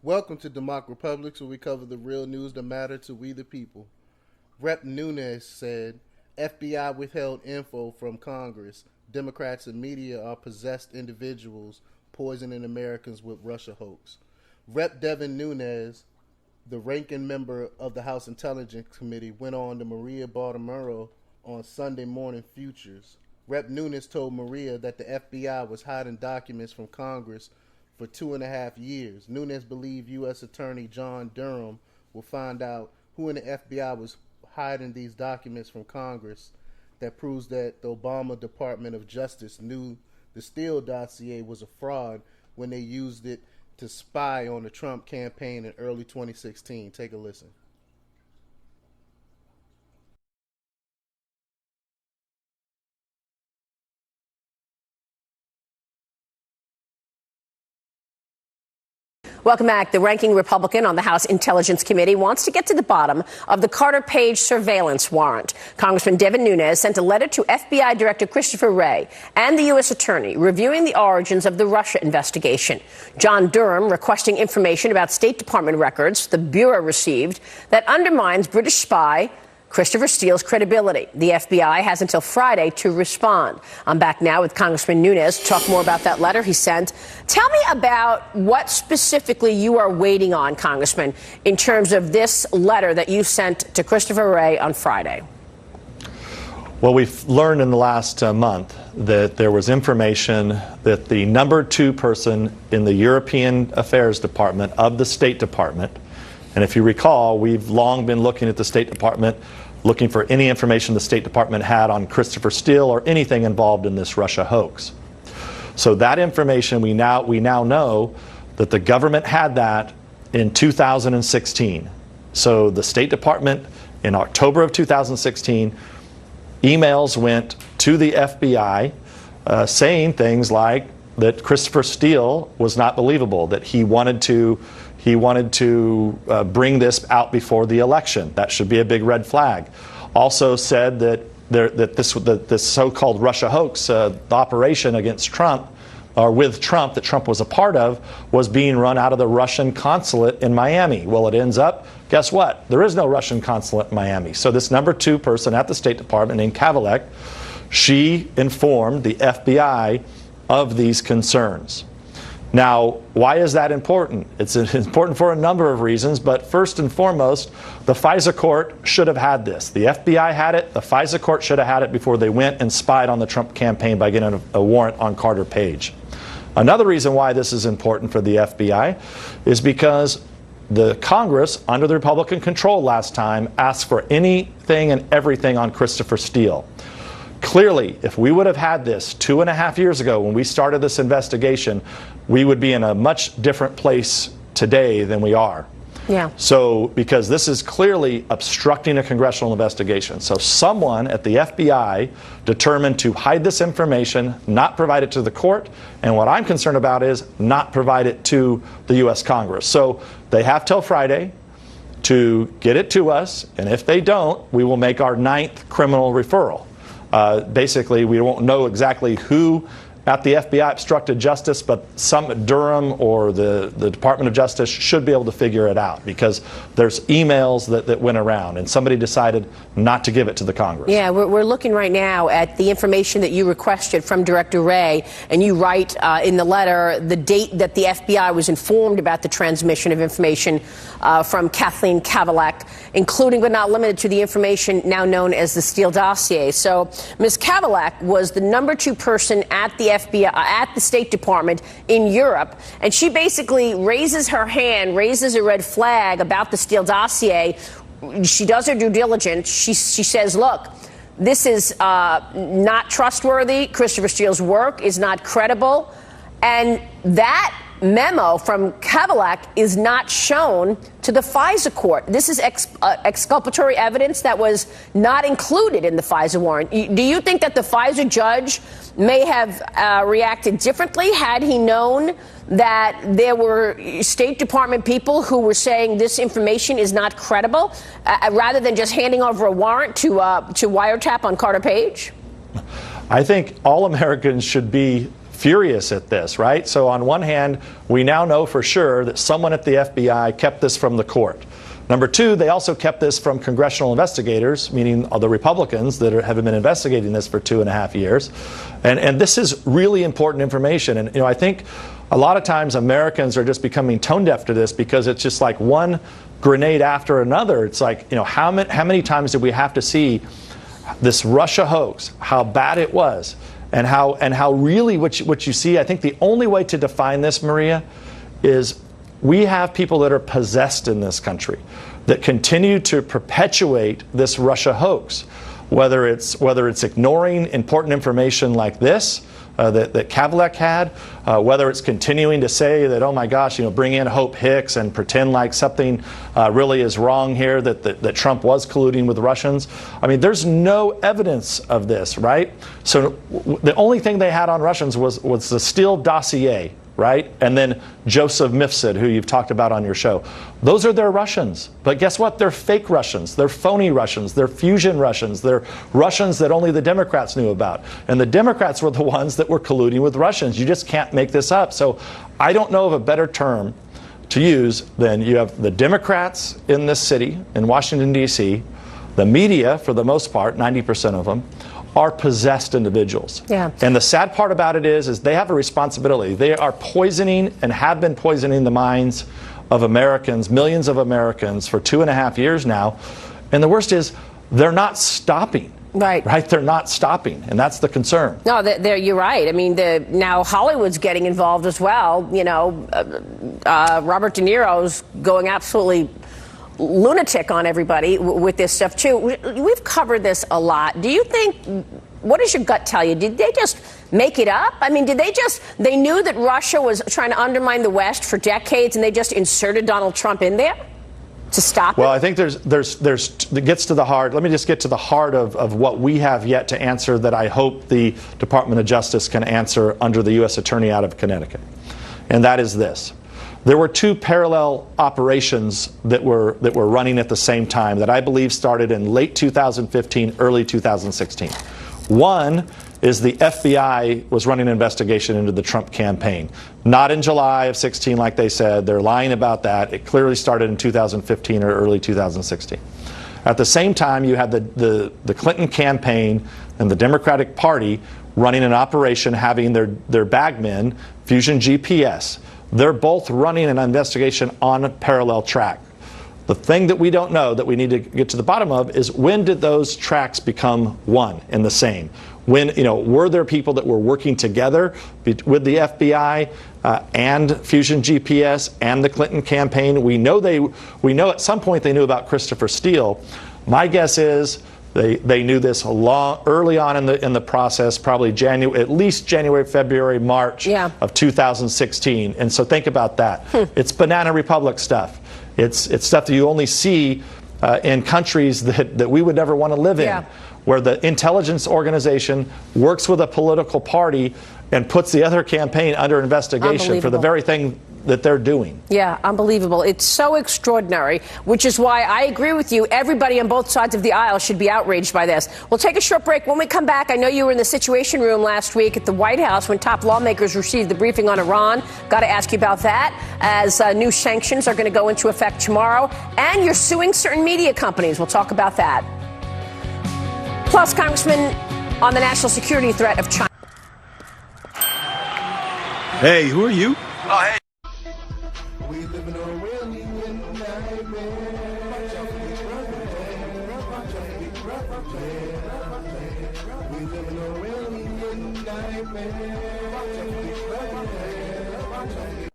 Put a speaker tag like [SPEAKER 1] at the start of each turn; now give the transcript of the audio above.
[SPEAKER 1] Welcome to DEMOCREPUBLIX, where we cover the real news that matter to we the people. Rep. Nunes said, FBI withheld info from Congress. Democrats and media are possessed individuals poisoning Americans with Russia hoax. Rep. Devin Nunes, the ranking member of the House Intelligence Committee, went on to Maria Bartiromo on Sunday Morning Futures. Rep. Nunes told Maria that the FBI was hiding documents from Congress for 2.5 years. Nunes believed U.S. Attorney John Durham will find out who in the FBI was hiding these documents from Congress. That proves that the Obama Department of Justice knew the Steele dossier was a fraud when they used it to spy on the Trump campaign in early 2016. Take a listen.
[SPEAKER 2] Welcome back. The ranking Republican on the House Intelligence Committee wants to get to the bottom of the Carter Page surveillance warrant. Congressman Devin Nunes sent a letter to FBI Director Christopher Wray and the U.S. Attorney reviewing the origins of the Russia investigation. John Durham requesting information about State Department records the Bureau received that undermines British spy Christopher Steele's credibility. The FBI has until Friday to respond. I'm back now with Congressman Nunes to talk more about that letter he sent. Tell me about what specifically you are waiting on, Congressman, in terms of this letter that you sent to Christopher Wray on Friday.
[SPEAKER 3] Well, we've learned in the last month that there was information that the number 2 person in the European Affairs Department of the State Department, and if you recall, we've long been looking at the State Department, looking for any information the State Department had on Christopher Steele or anything involved in this Russia hoax. So that information, we now know that the government had that in 2016. So the State Department, in October of 2016, emails went to the FBI saying things like that Christopher Steele was not believable, that he wanted to bring this out before the election. That should be a big red flag. Also said that this so-called Russia hoax, the operation against Trump, or with Trump, that Trump was a part of, was being run out of the Russian consulate in Miami. Well, it ends up, guess what? There is no Russian consulate in Miami. So this number 2 person at the State Department named Kavalek, she informed the FBI of these concerns. Now, why is that important? It's important for a number of reasons, but first and foremost, the FISA court should have had this. The FBI had it, the FISA court should have had it before they went and spied on the Trump campaign by getting a warrant on Carter Page. Another reason why this is important for the FBI is because the Congress, under the Republican control last time, asked for anything and everything on Christopher Steele. Clearly, if we would have had this 2.5 years ago when we started this investigation, we would be in a much different place today than we are.
[SPEAKER 2] Yeah.
[SPEAKER 3] So, because this is clearly obstructing a congressional investigation. So someone at the FBI determined to hide this information, not provide it to the court, and what I'm concerned about is not provide it to the U.S. Congress. So they have till Friday to get it to us, and if they don't, we will make our 9th criminal referral. Basically, we won't know exactly who at the FBI obstructed justice, but some Durham or the Department of Justice should be able to figure it out, because there's emails that went around and somebody decided not to give it to the Congress.
[SPEAKER 2] Yeah, we're looking right now at the information that you requested from Director Wray, and you write in the letter the date that the FBI was informed about the transmission of information from Kathleen Kavalek, including but not limited to the information now known as the Steele dossier. So Ms. Kavalek was the number 2 person at the FBI, at the State Department in Europe, and she basically raises her hand, raises a red flag about the Steele dossier. She does her due diligence. She says, look, this is not trustworthy. Christopher Steele's work is not credible. And that memo from Kavalek is not shown to the FISA court. This is exculpatory evidence that was not included in the FISA warrant. Do you think that the FISA judge may have reacted differently had he known that there were State Department people who were saying this information is not credible, rather than just handing over a warrant to wiretap on Carter Page?
[SPEAKER 3] I think all Americans should be furious at this, right? So on one hand, we now know for sure that someone at the FBI kept this from the court. Number two, they also kept this from congressional investigators, meaning the Republicans that have been investigating this for 2.5 years. And this is really important information. And I think a lot of times Americans are just becoming tone deaf to this because it's just like one grenade after another. It's like, how many times did we have to see this Russia hoax, how bad it was, and how really what you see? I think the only way to define this, Maria, is we have people that are possessed in this country that continue to perpetuate this Russia hoax, whether it's ignoring important information like this that Kavlik had, whether it's continuing to say that, oh my gosh, bring in Hope Hicks and pretend like something really is wrong here, that Trump was colluding with Russians. I mean, there's no evidence of this, right? So the only thing they had on Russians was the Steele dossier, right? And then Joseph Mifsud, who you've talked about on your show. Those are their Russians. But guess what? They're fake Russians. They're phony Russians. They're fusion Russians. They're Russians that only the Democrats knew about. And the Democrats were the ones that were colluding with Russians. You just can't make this up. So I don't know of a better term to use than you have the Democrats in this city, in Washington, D.C., the media, for the most part, 90% of them, are possessed individuals.
[SPEAKER 2] Yeah.
[SPEAKER 3] And the sad part about it is they have a responsibility. They are poisoning and have been poisoning the minds of Americans, millions of Americans, for 2.5 years now. And the worst is they're not stopping.
[SPEAKER 2] Right.
[SPEAKER 3] They're not stopping, and that's the concern.
[SPEAKER 2] No, you're right. I mean, now Hollywood's getting involved as well. Robert De Niro's going absolutely lunatic on everybody with this stuff too. We've covered this a lot. Do you think, what does your gut tell you? Did they just make it up? I mean, they knew that Russia was trying to undermine the West for decades, and they just inserted Donald Trump in there to stop it?
[SPEAKER 3] Well, I think it gets to the heart. Let me just get to the heart of what we have yet to answer that I hope the Department of Justice can answer under the U.S. Attorney out of Connecticut. And that is this. There were two parallel operations that were running at the same time that I believe started in late 2015, early 2016. One is the FBI was running an investigation into the Trump campaign. Not in July of 16 like they said. They're lying about that. It clearly started in 2015 or early 2016. At the same time, you had the Clinton campaign and the Democratic Party running an operation having their bagmen, Fusion GPS. They're both running an investigation on a parallel track. The thing that we don't know, that we need to get to the bottom of, is when did those tracks become one and the same? When, were there people that were working together with the FBI and Fusion GPS and the Clinton campaign? We know at some point they knew about Christopher Steele. My guess is they knew this early on in the process, probably at least January, February, March of 2016. And so think about that. It's Banana Republic stuff. It's stuff that you only see in countries that we would never want to live in, where the intelligence organization works with a political party and puts the other campaign under investigation for the very thing that they're doing. Yeah,
[SPEAKER 2] unbelievable. It's so extraordinary, which is why I agree with you. Everybody on both sides of the aisle should be outraged by this. We'll take a short break. When we come back, I know you were in the Situation Room last week at the White House when top lawmakers received the briefing on Iran. Got to ask you about that, as new sanctions are going to go into effect tomorrow. And you're suing certain media companies. We'll talk about that. Plus, Congressman, on the national security threat of China.
[SPEAKER 4] Hey, who are you?
[SPEAKER 5] Oh, hey.
[SPEAKER 1] We live in a real nightmare. We live in a real nightmare.